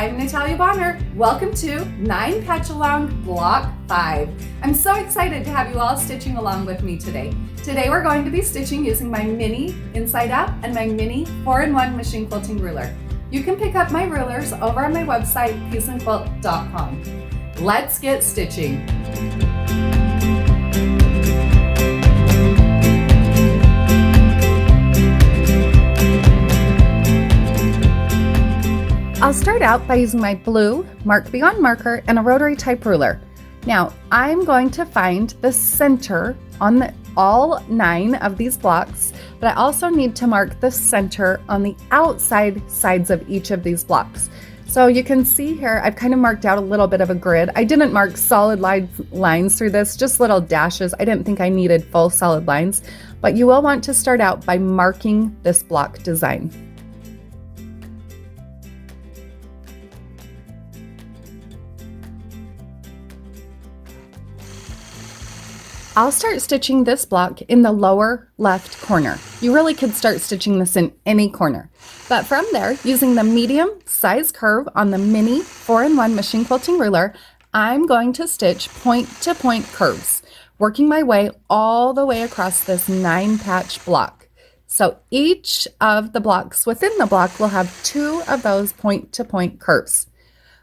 I'm Natalia Bonner. Welcome to 9 Patchalong Block 5. I'm so excited to have you all stitching along with me today. Today we're going to be stitching using my mini inside out and my mini 4-in-1 machine quilting ruler. You can pick up my rulers over on my website, peaceandquilt.com. Let's get stitching. I'll start out by using my blue Mark Beyond marker and a rotary type ruler. Now I'm going to find the center on all 9 of these blocks, but I also need to mark the center on the outside sides of each of these blocks. So you can see here, I've kind of marked out a little bit of a grid. I didn't mark solid lines through this, just little dashes. I didn't think I needed full solid lines, but you will want to start out by marking this block design. I'll start stitching this block in the lower left corner. You really could start stitching this in any corner. But from there, using the medium size curve on the mini 4-in-1 machine quilting ruler, I'm going to stitch point-to-point curves, working my way all the way across this 9-patch block. So each of the blocks within the block will have 2 of those point-to-point curves.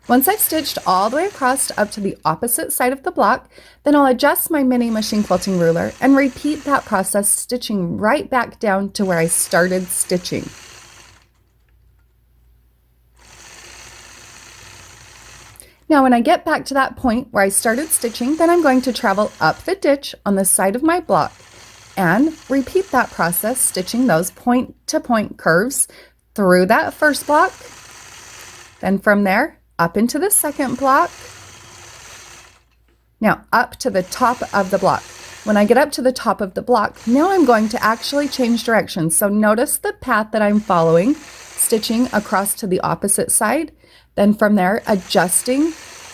Once I've stitched all the way across up to the opposite side of the block, then I'll adjust my mini machine quilting ruler and repeat that process, stitching right back down to where I started stitching. Now when I get back to that point where I started stitching, then I'm going to travel up the ditch on the side of my block and repeat that process, stitching those point-to-point curves through that first block. Then from there, up into the second block, now up to the top of the block. When I get up to the top of the block, now I'm going to actually change direction. So notice the path that I'm following, stitching across to the opposite side, then from there adjusting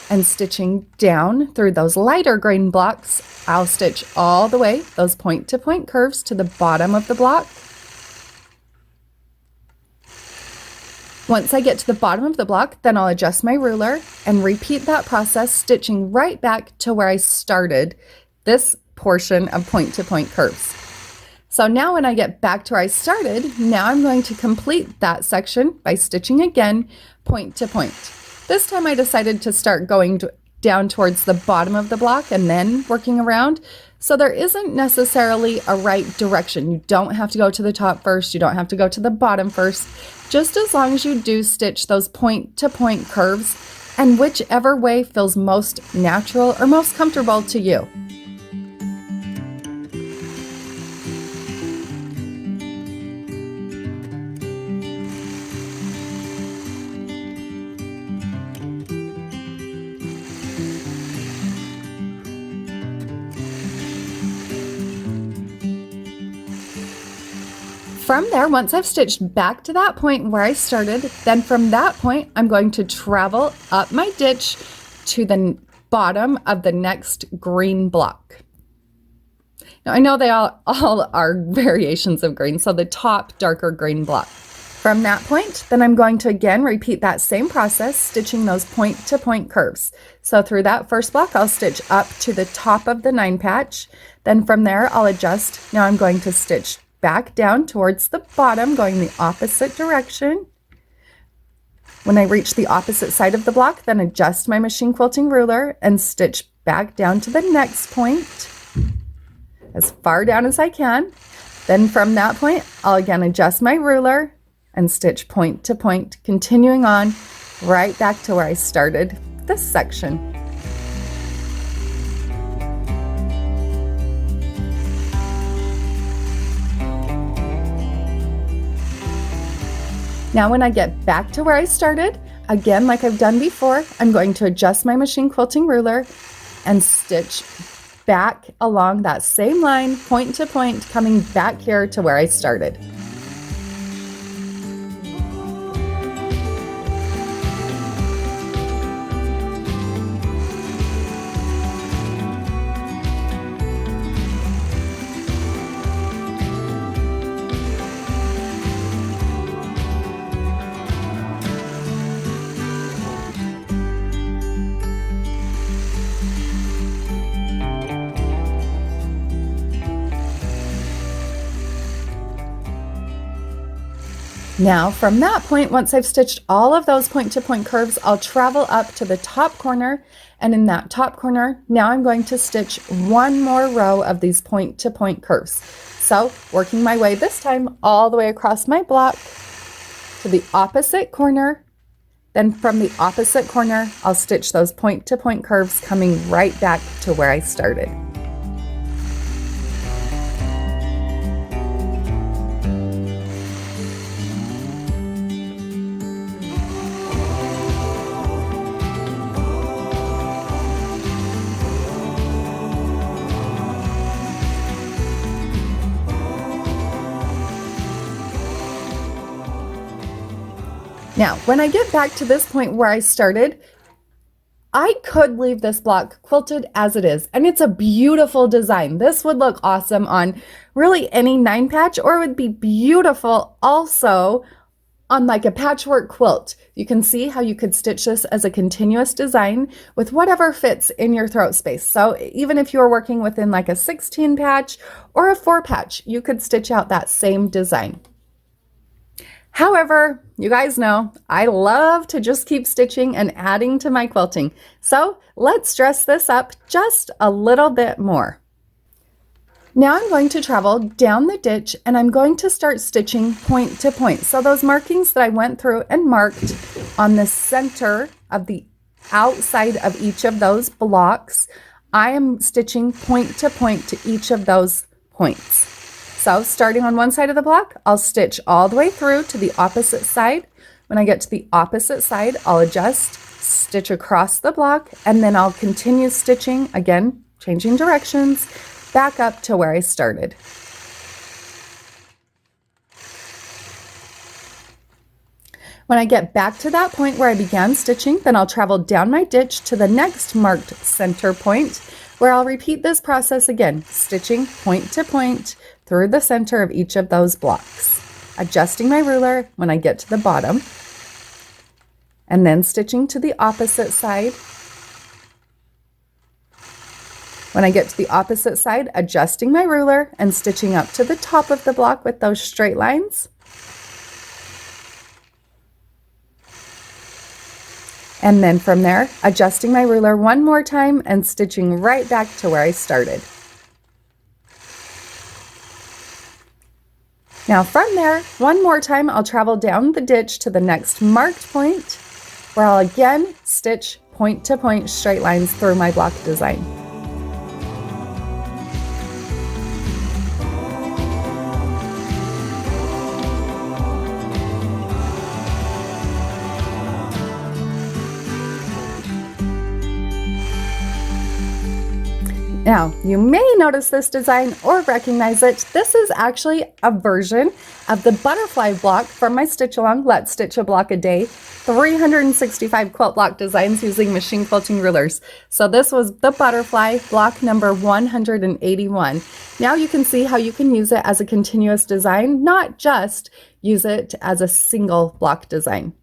and stitching down through those lighter green blocks. I'll stitch all the way those point-to-point curves to the bottom of the block. Once I get to the bottom of the block, then I'll adjust my ruler and repeat that process, stitching right back to where I started this portion of point-to-point curves. So now when I get back to where I started, now I'm going to complete that section by stitching again point to point. This time I decided to start going down towards the bottom of the block and then working around. So there isn't necessarily a right direction. You don't have to go to the top first. You don't have to go to the bottom first. Just as long as you do stitch those point-to-point curves and whichever way feels most natural or most comfortable to you. From there, once I've stitched back to that point where I started, then from that point, I'm going to travel up my ditch to the bottom of the next green block. Now, I know they all are variations of green, so the top darker green block. From that point, then I'm going to again repeat that same process, stitching those point-to-point curves. So through that first block, I'll stitch up to the top of the 9-patch. Then from there, I'll adjust. Now I'm going to stitch back down towards the bottom, going the opposite direction. When I reach the opposite side of the block, then adjust my machine quilting ruler and stitch back down to the next point, as far down as I can. Then from that point, I'll again adjust my ruler and stitch point to point, continuing on right back to where I started this section. Now when I get back to where I started, again like I've done before, I'm going to adjust my machine quilting ruler and stitch back along that same line, point to point, coming back here to where I started. Now from that point, once I've stitched all of those point-to-point curves, I'll travel up to the top corner, and in that top corner, now I'm going to stitch one more row of these point-to-point curves. So working my way this time all the way across my block to the opposite corner. Then from the opposite corner, I'll stitch those point-to-point curves coming right back to where I started. Now, when I get back to this point where I started, I could leave this block quilted as it is, and it's a beautiful design. This would look awesome on really any 9-patch, or it would be beautiful also on like a patchwork quilt. You can see how you could stitch this as a continuous design with whatever fits in your throat space. So even if you're working within like a 16-patch or a 4-patch, you could stitch out that same design. However, you guys know I love to just keep stitching and adding to my quilting. So let's dress this up just a little bit more. Now I'm going to travel down the ditch and I'm going to start stitching point to point. So those markings that I went through and marked on the center of the outside of each of those blocks, I am stitching point to each of those points. So starting on one side of the block, I'll stitch all the way through to the opposite side. When I get to the opposite side, I'll adjust, stitch across the block, and then I'll continue stitching, again, changing directions, back up to where I started. When I get back to that point where I began stitching, then I'll travel down my ditch to the next marked center point, where I'll repeat this process again, stitching point to point through the center of each of those blocks, adjusting my ruler when I get to the bottom, and then stitching to the opposite side. When I get to the opposite side, adjusting my ruler and stitching up to the top of the block with those straight lines. And then from there, adjusting my ruler one more time and stitching right back to where I started. Now from there, one more time, I'll travel down the ditch to the next marked point, where I'll again stitch point to point straight lines through my block design. Now, you may notice this design or recognize it. This is actually a version of the butterfly block from my Stitch Along Let's Stitch a Block a Day 365 quilt block designs using machine quilting rulers. So this was the butterfly block number 181. Now you can see how you can use it as a continuous design, not just use it as a single block design.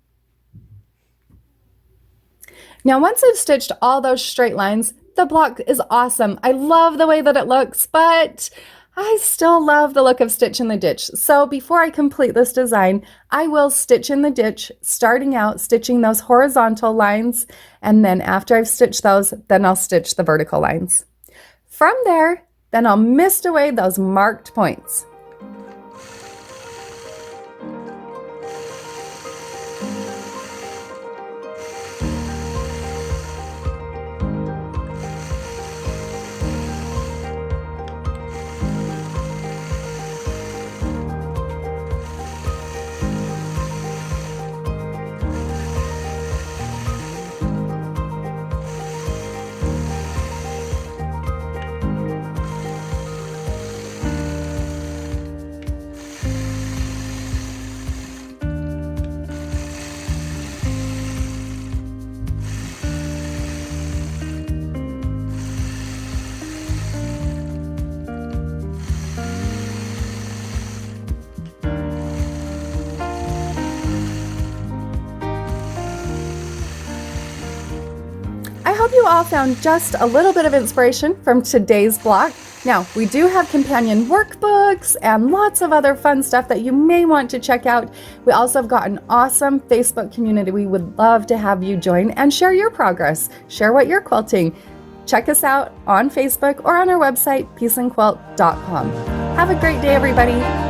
Now, once I've stitched all those straight lines, the block is awesome. I love the way that it looks, but I still love the look of Stitch in the Ditch. So before I complete this design, I will stitch in the ditch, starting out stitching those horizontal lines, and then after I've stitched those, then I'll stitch the vertical lines. From there, then I'll mist away those marked points. hope you all found just a little bit of inspiration from today's block. Now, we do have companion workbooks and lots of other fun stuff that you may want to check out. We also have got an awesome Facebook community. We would love to have you join and share your progress, share what you're quilting. Check us out on Facebook or on our website, peaceandquilt.com. Have a great day, everybody.